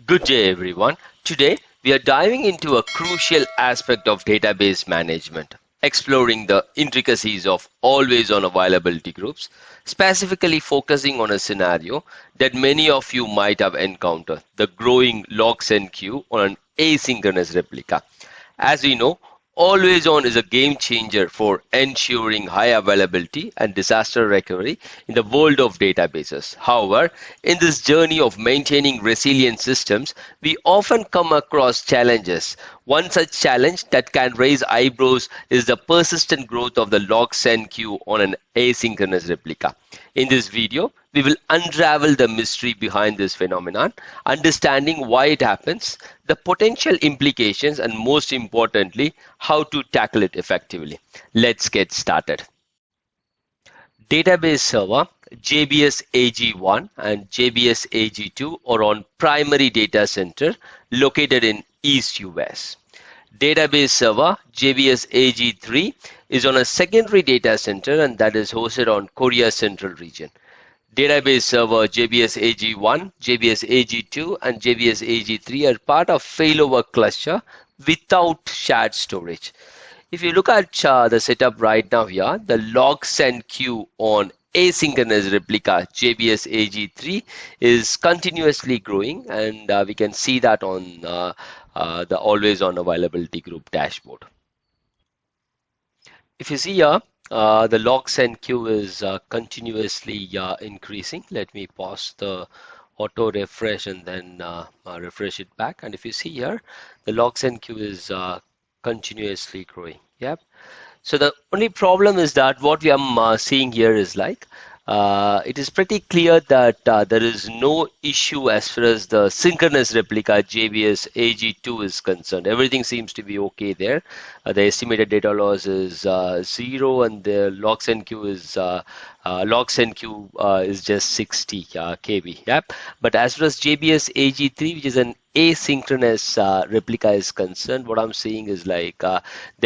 Good day, everyone. Today, we are diving into a crucial aspect of database management, exploring the intricacies of always-on availability groups, specifically focusing on a scenario that many of you might have encountered, the growing logs and queue on an asynchronous replica. As we know, always on is a game changer for ensuring high availability and disaster recovery in the world of databases. However, in this journey of maintaining resilient systems, we often come across challenges. One such challenge that can raise eyebrows is the persistent growth of the log send queue on an asynchronous replica. In this video, we will unravel the mystery behind this phenomenon, understanding why it happens, the potential implications, and most importantly, how to tackle it effectively. Let's get started. Database server JBS AG1 and JBS AG2 are on primary data center located in East US. Database server JBS AG3 is on a secondary data center and that is hosted on Korea Central region. Database server JBS AG1, JBS AG2 and JBS AG3 are part of failover cluster without shared storage. If you look at the setup right now here, the log send queue on asynchronous replica JBS AG3 is continuously growing, and we can see that on the always on availability group dashboard. If you see here, the log send queue is continuously increasing. Let me pause the auto refresh and then refresh it back. And if you see here, the log send queue is continuously growing. Yep. So the only problem is that what we are seeing here is like it is pretty clear that there is no issue as far as the synchronous replica JBS AG2 is concerned. Everything seems to be okay there. The estimated data loss is 0 and the log send queue is just 60 KB. Yep. But as far as JBS AG3, which is an asynchronous replica is concerned, what I'm seeing is like the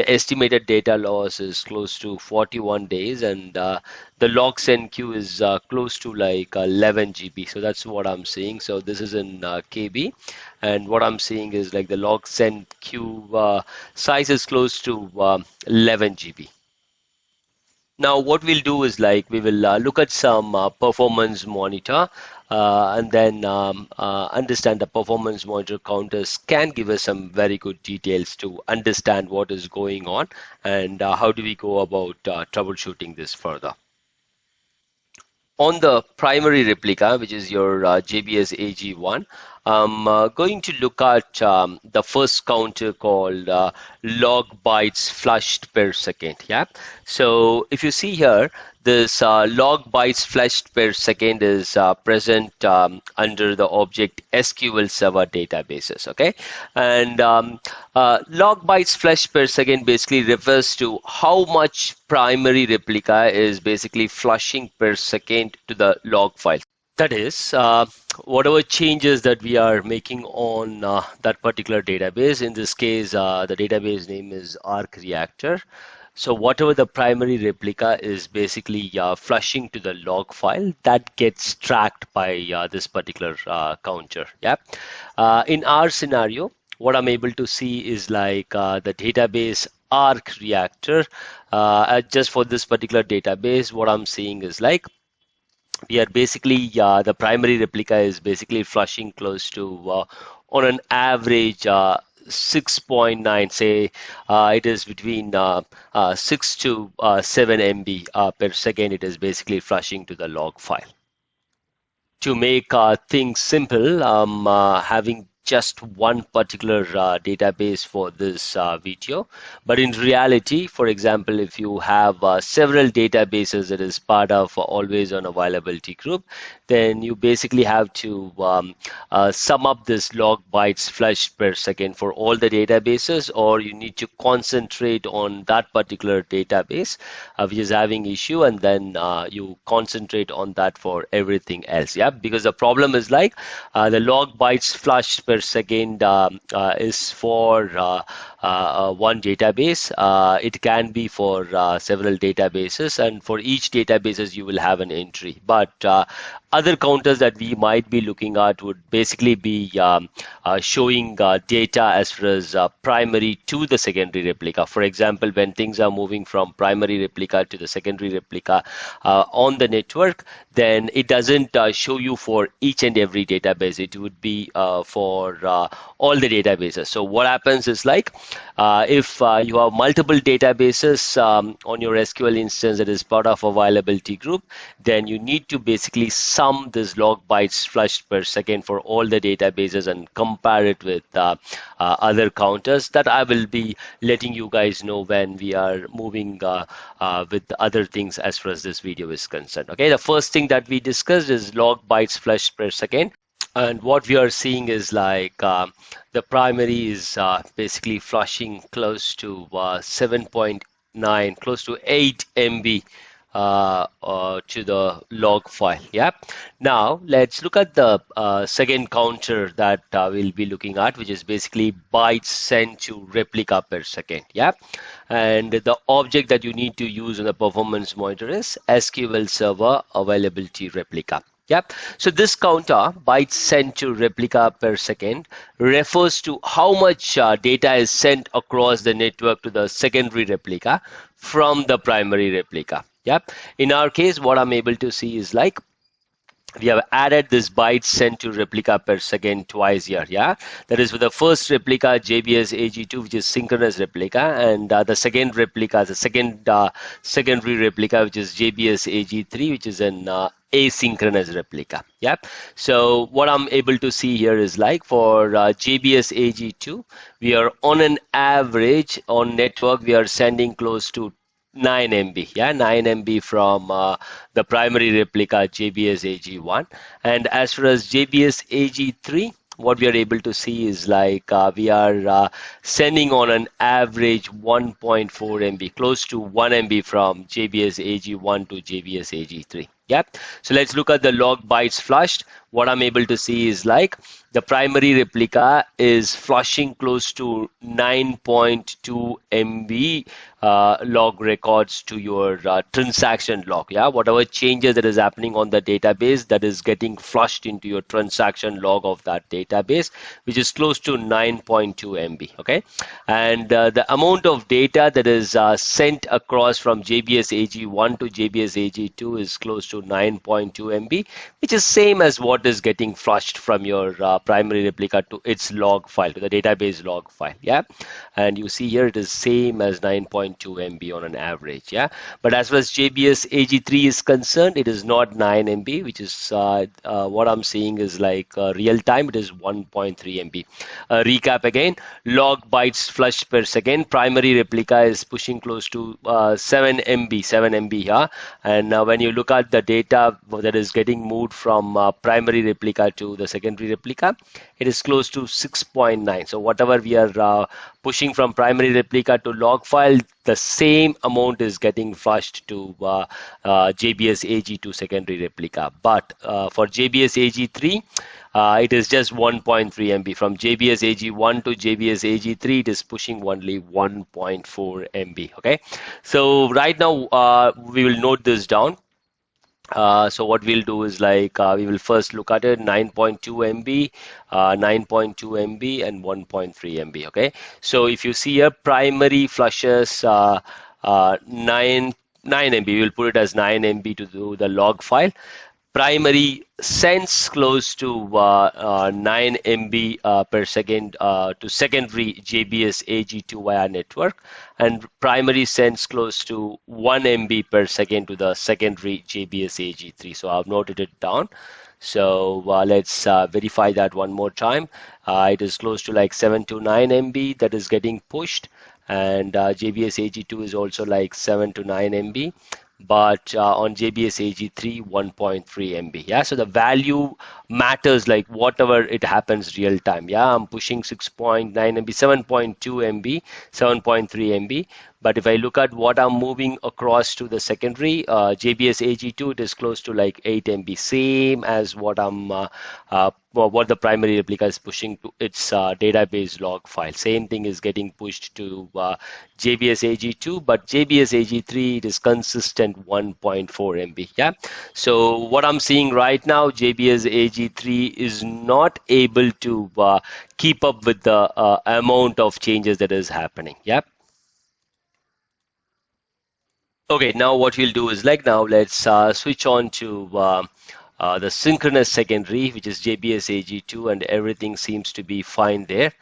estimated data loss is close to 41 days and the log send queue is close to like 11 GB. So that's what I'm seeing. So this is in KB, and what I'm seeing is like the log send queue size is close to 11 GB. Now what we'll do is like we will look at some performance monitor and then understand the performance monitor counters can give us some very good details to understand what is going on and how do we go about troubleshooting this further. On the primary replica, which is your JBS AG1, I'm going to look at the first counter called log bytes flushed per second. Yeah. So if you see here, this log bytes flushed per second is present under the object SQL Server databases. Okay, and log bytes flushed per second basically refers to how much primary replica is basically flushing per second to the log file. That is, whatever changes that we are making on that particular database. In this case, the database name is Arc Reactor. So whatever the primary replica is basically flushing to the log file, that gets tracked by this particular counter. Yeah. In our scenario, what I'm able to see is like the database Arc Reactor. Just for this particular database, what I'm seeing is like we are basically the primary replica is basically flushing close to on an average 6.9, say it is between 6 to 7 MB per second. It is basically flushing to the log file. To make things simple, I'm having just one particular database for this video, but in reality, for example, if you have several databases that is part of always on availability group, then you basically have to sum up this log bytes flushed per second for all the databases, or you need to concentrate on that particular database which is having issue, and then you concentrate on that for everything else. Yeah, because the problem is like the log bytes flushed per second is for one database. It can be for several databases, and for each databases you will have an entry. But other counters that we might be looking at would basically be showing data as far as primary to the secondary replica. For example, when things are moving from primary replica to the secondary replica on the network, then it doesn't show you for each and every database. It would be for all the databases. So what happens is like if you have multiple databases on your SQL instance that is part of a availability group, then you need to basically sum this log bytes flushed per second for all the databases and compare it with other counters that I will be letting you guys know when we are moving with the other things as far as this video is concerned. Okay, the first thing that we discussed is log bytes flushed per second. And what we are seeing is like the primary is basically flushing close to 7.9, close to 8 MB to the log file. Yeah. Now let's look at the second counter that we'll be looking at, which is basically bytes sent to replica per second. Yeah. And the object that you need to use on the performance monitor is SQL Server Availability Replica. Yep. So this counter, bytes sent to replica per second, refers to how much data is sent across the network to the secondary replica from the primary replica. Yep. In our case, what I'm able to see is like we have added this bytes sent to replica per second twice here. Yeah, that is for the first replica JBS AG2, which is synchronous replica, and the second replica, the second secondary replica, which is JBS AG3, which is an asynchronous replica. Yep. So what I'm able to see here is like for JBS AG2, we are on an average on network, we are sending close to 9 MB, yeah, 9 MB from the primary replica JBS AG1. And as far as JBS AG3, what we are able to see is like we are sending on an average 1.4 MB, close to 1 MB from JBS AG1 to JBS AG3. Yep. So let's look at the log bytes flushed. What I'm able to see is like the primary replica is flushing close to 9.2 MB log records to your transaction log. Yeah, whatever changes that is happening on the database, that is getting flushed into your transaction log of that database, which is close to 9.2 MB. Okay, and the amount of data that is sent across from JBS AG1 to JBS AG2 is close to 9.2 MB, which is same as what is getting flushed from your primary replica to its log file, to the database log file. Yeah, and you see here it is same as 9.2 MB on an average. Yeah, but as far as JBS AG3 is concerned, it is not 9 MB, which is what I'm seeing is like real time, it is 1.3 MB. Recap again, log bytes flushed per second, primary replica is pushing close to 7 MB here, and when you look at the data that is getting moved from primary replica to the secondary replica, it is close to 6.9. So whatever we are pushing from primary replica to log file, the same amount is getting flushed to JBS AG2 secondary replica. But for JBS AG3, it is just 1.3 MB. From JBS AG1 to JBS AG3, it is pushing only 1.4 MB. Okay, so right now we will note this down. So what we'll do is like we will first look at it 9.2 MB, 9.2 MB, and 1.3 MB. Okay, so if you see here, primary flushes 9 MB. We'll put it as 9 MB to do the log file. Primary sends close to 9 MB per second to secondary JBS AG2 via network, and primary sends close to 1 MB per second to the secondary JBS AG3. So I've noted it down. So let's verify that one more time. It is close to like 7 to 9 MB that is getting pushed, and JBS AG2 is also like 7 to 9 MB. But on JBS AG3, 1.3 MB. Yeah, so the value matters, like whatever it happens real time. Yeah, I'm pushing 6.9 MB, 7.2 MB, 7.3 MB, But if I look at what I'm moving across to the secondary, JBS AG2, it is close to like 8 MB, same as what what the primary replica is pushing to its database log file. Same thing is getting pushed to JBS AG2, but JBS AG3, it is consistent 1.4 MB. Yeah. So what I'm seeing right now, JBS AG3 is not able to keep up with the amount of changes that is happening. Yeah. Okay, now what we'll do is like now let's switch on to the synchronous secondary, which is JBS AG2, and everything seems to be fine there.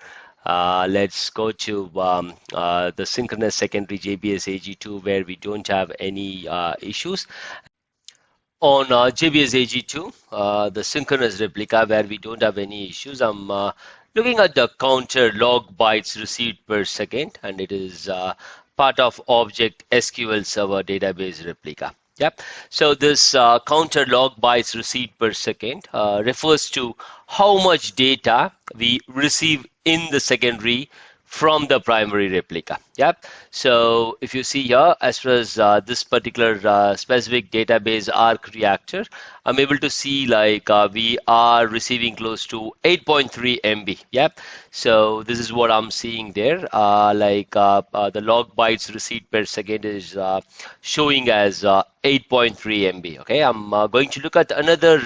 Let's go to the synchronous secondary JBS AG2 where we don't have any issues. On JBS AG2, the synchronous replica where we don't have any issues, I'm looking at the counter log bytes received per second, and it is part of object SQL Server database replica. Yep. So this counter log bytes received per second refers to how much data we receive in the secondary from the primary replica. Yep. So if you see here, as far as this particular specific database arc reactor, I'm able to see like we are receiving close to 8.3 MB. Yep. So this is what I'm seeing there. The log bytes received per second is showing as 8.3 MB. Okay. I'm going to look at another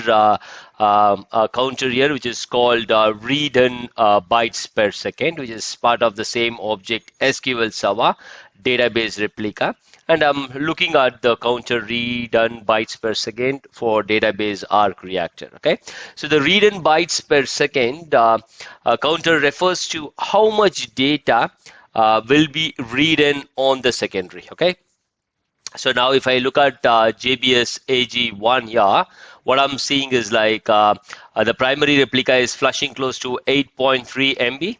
counter here, which is called read in bytes per second, which is part of the same object SQL Server database replica. And I'm looking at the counter read in bytes per second for database arc reactor. Okay, so the read in bytes per second counter refers to how much data will be read in on the secondary. Okay. So now if I look at JBS AG1 here, what I'm seeing is like the primary replica is flushing close to 8.3 MB.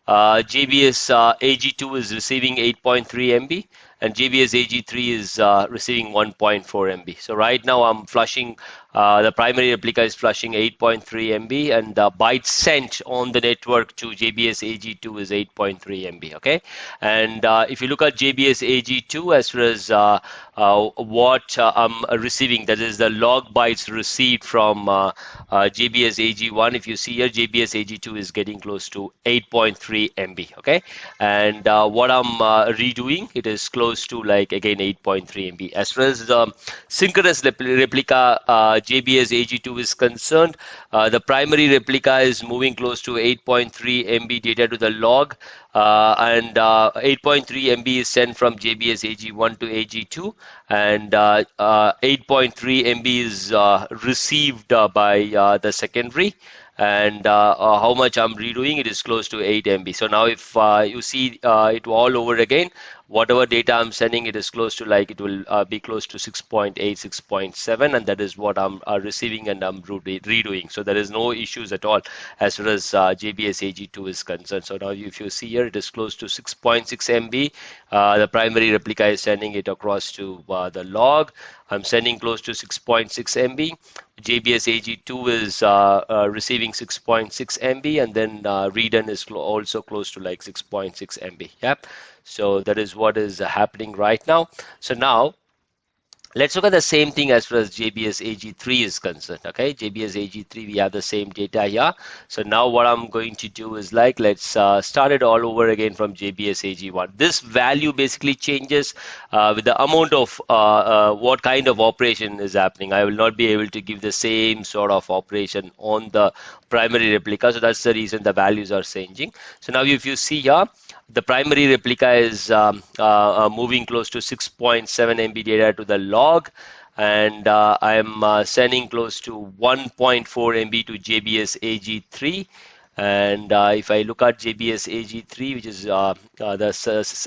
JBS AG2 is receiving 8.3 MB, and JBS AG3 is receiving 1.4 MB. So right now I'm flushing, the primary replica is flushing 8.3 MB, and the bytes sent on the network to JBS AG2 is 8.3 MB. Okay, and if you look at JBS AG2 as far as what I'm receiving, that is the log bytes received from JBS AG1. If you see here, JBS AG2 is getting close to 8.3 MB. Okay, and what I'm redoing, it is close to like again 8.3 MB. As far as the synchronous replica JBS AG2 is concerned, the primary replica is moving close to 8.3 MB data to the log, and 8.3 MB is sent from JBS AG1 to AG2, and 8.3 MB is received by the secondary. And how much I'm redoing, it is close to 8 MB. So now if you see it all over again, whatever data I'm sending, it is close to like, it will be close to 6.8, 6.7, and that is what I'm receiving and I'm redoing. So there is no issues at all as far as JBS AG2 is concerned. So now if you see here, it is close to 6.6 MB. The primary replica is sending it across to the log. I'm sending close to 6.6 MB. JBS AG2 is receiving 6.6 MB, and then read-in is also close to like 6.6 MB. Yep. So that is what is happening right now. So now let's look at the same thing as far as JBS AG3 is concerned. Okay, JBS AG3, we have the same data here. So now what I'm going to do is like, let's start it all over again from JBS AG1. This value basically changes with the amount of what kind of operation is happening. I will not be able to give the same sort of operation on the primary replica. So that's the reason the values are changing. So now if you see here, the primary replica is moving close to 6.7 MB data to the log, and I'm sending close to 1.4 MB to JBS AG3. And if I look at JBS AG3, which is the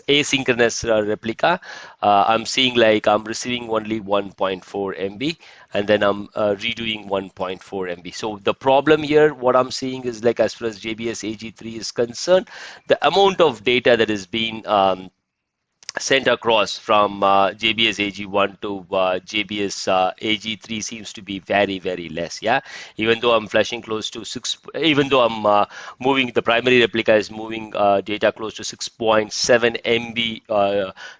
asynchronous replica, I'm seeing like I'm receiving only 1.4 MB, and then I'm redoing 1.4 MB. So the problem here, what I'm seeing is like, as far as JBS AG3 is concerned, the amount of data that is being sent across from JBS AG1 to JBS AG3 seems to be very, very less. Yeah, even though I'm flashing close to even though I'm moving, the primary replica is moving data close to 6.7 MB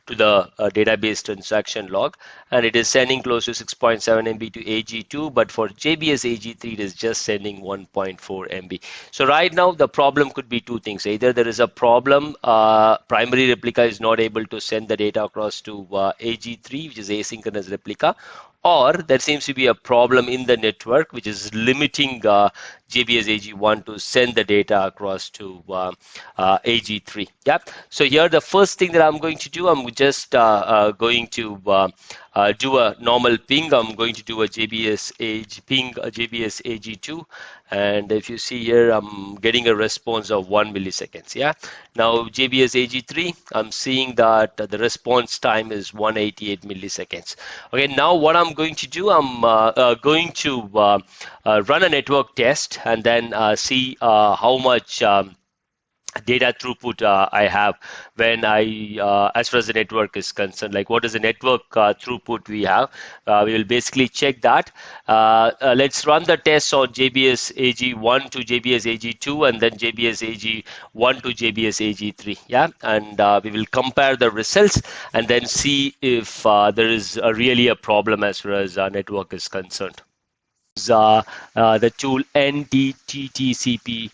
to the database transaction log, and it is sending close to 6.7 MB to AG2, but for JBS AG3 it is just sending 1.4 MB. So right now the problem could be two things. Either there is a problem, primary replica is not able to send the data across to AG3, which is asynchronous replica, or there seems to be a problem in the network which is limiting JBS AG1 to send the data across to AG3. Yep. So here the first thing that I'm going to do, I'm just going to do a normal ping. I'm going to do a JBS ping a JBS AG2, and if you see here, I'm getting a response of 1 milliseconds. Yeah. Now JBS AG3, I'm seeing that the response time is 188 milliseconds. Okay. Now what I'm going to do, I'm going to run a network test and then see how much data throughput I have when as far as the network is concerned. Like, what is the network throughput we have? We will basically check that. Let's run the tests on JBS AG1 to JBS AG2 and then JBS AG1 to JBS AG3. Yeah, and we will compare the results and then see if there is really a problem as far as network is concerned. The tool NDTTCP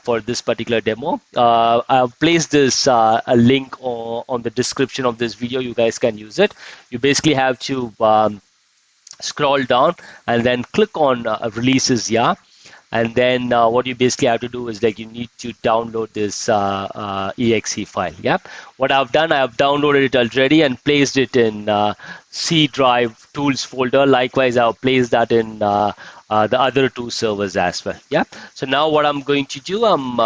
for this particular demo. I've placed this a link on the description of this video. You guys can use it. You basically have to scroll down and then click on releases. Yeah. And then what you basically have to do is, like, you need to download this exe file. Yep. What I've done, I have downloaded it already and placed it in C drive tools folder. Likewise, I've placed that in the other two servers as well. Yeah. So now what I'm going to do, I'm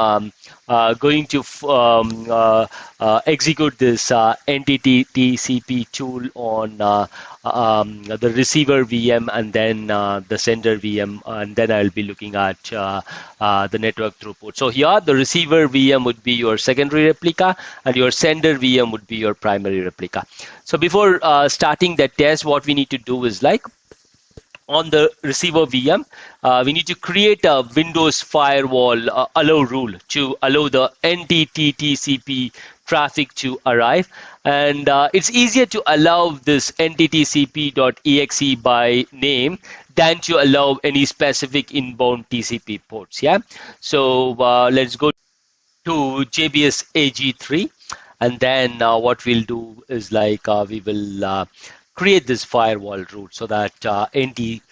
going to execute this entity TCP tool on the receiver VM and then the sender VM, and then I'll be looking at the network throughput. So here the receiver VM would be your secondary replica and your sender VM would be your primary replica. So before starting the test, what we need to do is, like, on the receiver VM, we need to create a Windows firewall allow rule to allow the NTTTCP traffic to arrive. And it's easier to allow this nttcp.exe by name than to allow any specific inbound TCP ports. Yeah. So let's go to JBS AG3, and then what we'll do is, like, we will create this firewall route so that nttcp.exe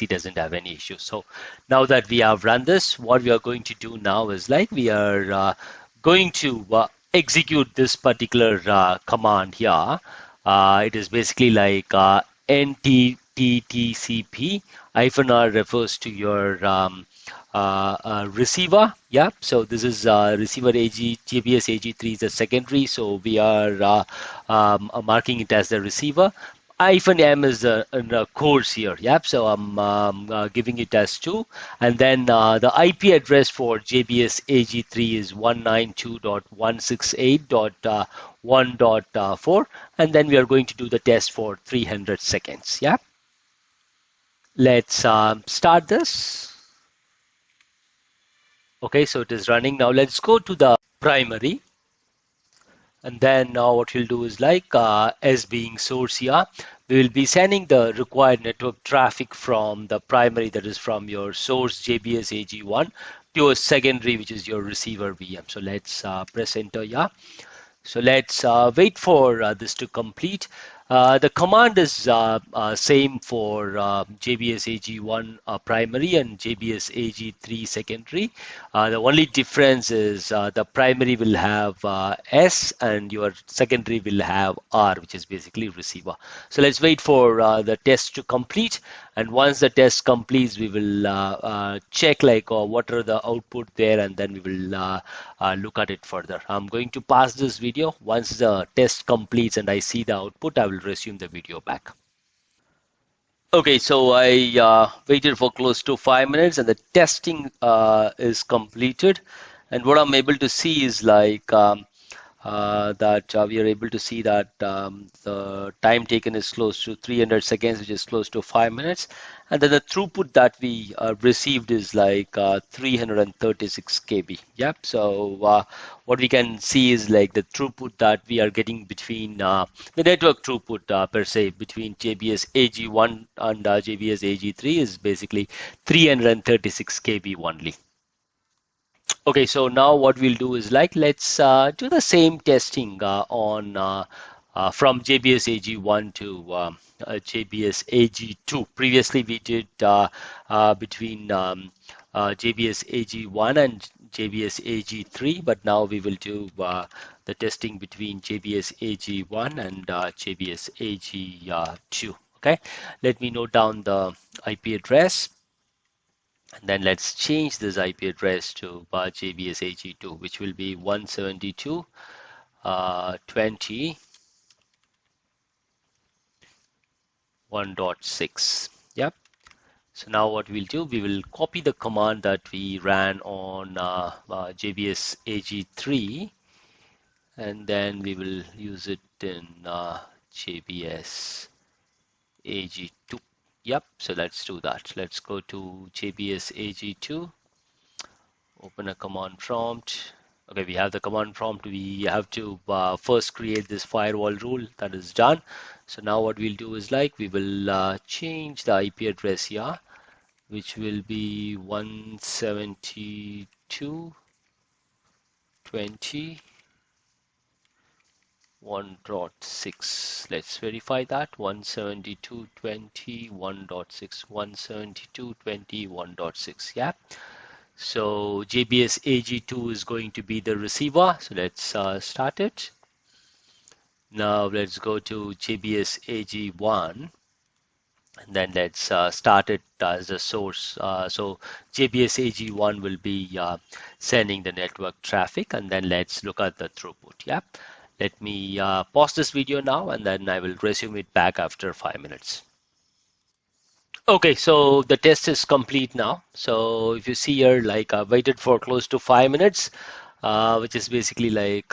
doesn't have any issues. So now that we have run this, what we are going to do now is, like, we are going to execute this particular command here. It is basically like nttcp -r refers to your receiver. Yeah, so this is receiver JBS AG3 is the secondary, so we are marking it as the receiver. -m is the course here. Yep, so I'm giving it as 2, and then the IP address for JBS AG3 is 192.168.1.4, and then we are going to do the test for 300 seconds. Yeah, let's start this. Okay, so it is running. Now let's go to the primary. And then now what we'll do is, like, as being source here, we will be sending the required network traffic from the primary, that is from your source JBS AG1, to a secondary, which is your receiver VM. So let's press enter here. So let's wait for this to complete. The command is same for JBS AG1 primary and JBS AG3 secondary. The only difference is the primary will have S and your secondary will have R, which is basically receiver. So let's wait for the test to complete. And once the test completes, we will check, like, what are the output there, and then we will look at it further. I'm going to pause this video. Once the test completes and I see the output, I will resume the video back. Okay, so I waited for close to 5 minutes and the testing is completed. And what I'm able to see is, like, that we are able to see that the time taken is close to 300 seconds, which is close to 5 minutes. And then the throughput that we received is like 336 KB. Yep. So what we can see is like the throughput that we are getting between the network throughput per se between JBS AG1 and JBS AG3 is basically 336 KB only. Okay, so now what we'll do is like let's do the same testing on from JBS AG1 to JBS AG2. Previously, we did between JBS AG1 and JBS AG3, but now we will do the testing between JBS AG1 and JBS AG2. Okay, let me note down the IP address. And then let's change this IP address to JBS AG2, which will be 172.20.1.6. Yep. So now what we'll do, we will copy the command that we ran on JBS AG3, and then we will use it in JBS AG2. Yep, so let's do that. Let's go to JBS AG2. Open a command prompt. Okay, we have the command prompt. We have to first create this firewall rule. That is done. So now what we'll do is like we will change the IP address here, which will be 172.20.1.6. Let's verify that 172.20.1.6, 172.20.1.6. Yeah. So JBS AG2 is going to be the receiver. So let's start it. Now let's go to JBS AG1, and then let's start it as a source. So JBS AG1 will be sending the network traffic, and then let's look at the throughput. Yeah. Let me pause this video now, and then I will resume it back after 5 minutes. Okay, so the test is complete now. So if you see here, like I waited for close to 5 minutes, which is basically like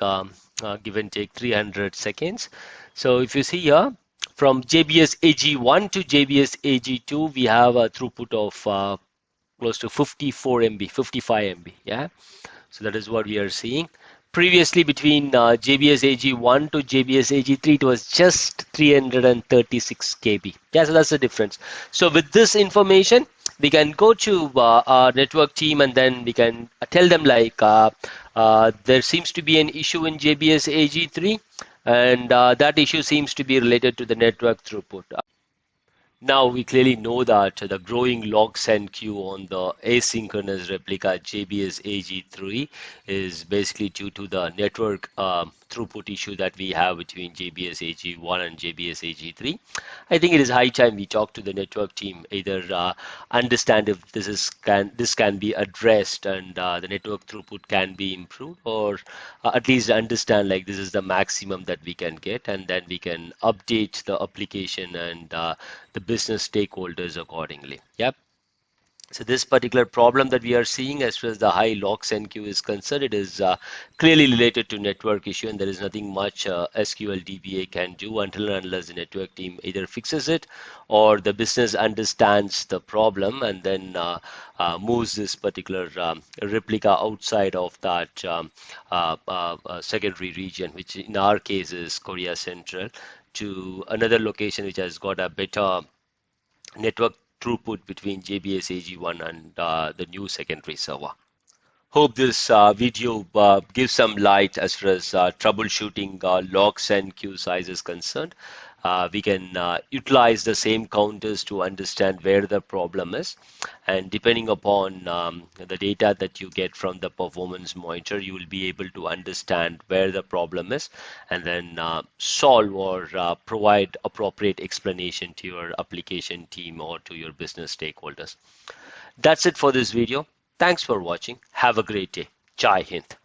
give and take 300 seconds. So if you see here, from JBS AG1 to JBS AG2, we have a throughput of close to 54 MB, 55 MB. Yeah. So that is what we are seeing. Previously, between JBS AG1 to JBS AG3, it was just 336 KB. Yeah, so that's the difference. So with this information, we can go to our network team, and then we can tell them like there seems to be an issue in JBS AG3, and that issue seems to be related to the network throughput. Now we clearly know that the growing log send queue on the asynchronous replica JBS AG3 is basically due to the network throughput issue that we have between JBS AG1 and JBS AG3. I think it is high time we talk to the network team, either understand if this can be addressed and the network throughput can be improved, or at least understand like this is the maximum that we can get, and then we can update the application and the business stakeholders accordingly. Yep. So this particular problem that we are seeing as far as the high locks NQ is concerned, it is clearly related to network issue, and there is nothing much SQL DBA can do until and unless the network team either fixes it or the business understands the problem and then moves this particular replica outside of that secondary region, which in our case is Korea Central, to another location which has got a better network throughput between JBS AG1 and the new secondary server. Hope this video gives some light as far as troubleshooting logs and queue size is concerned. We can utilize the same counters to understand where the problem is, and depending upon the data that you get from the performance monitor, you will be able to understand where the problem is and then solve or provide appropriate explanation to your application team or to your business stakeholders. That's it for this video. Thanks for watching. Have a great day. Jai Hind.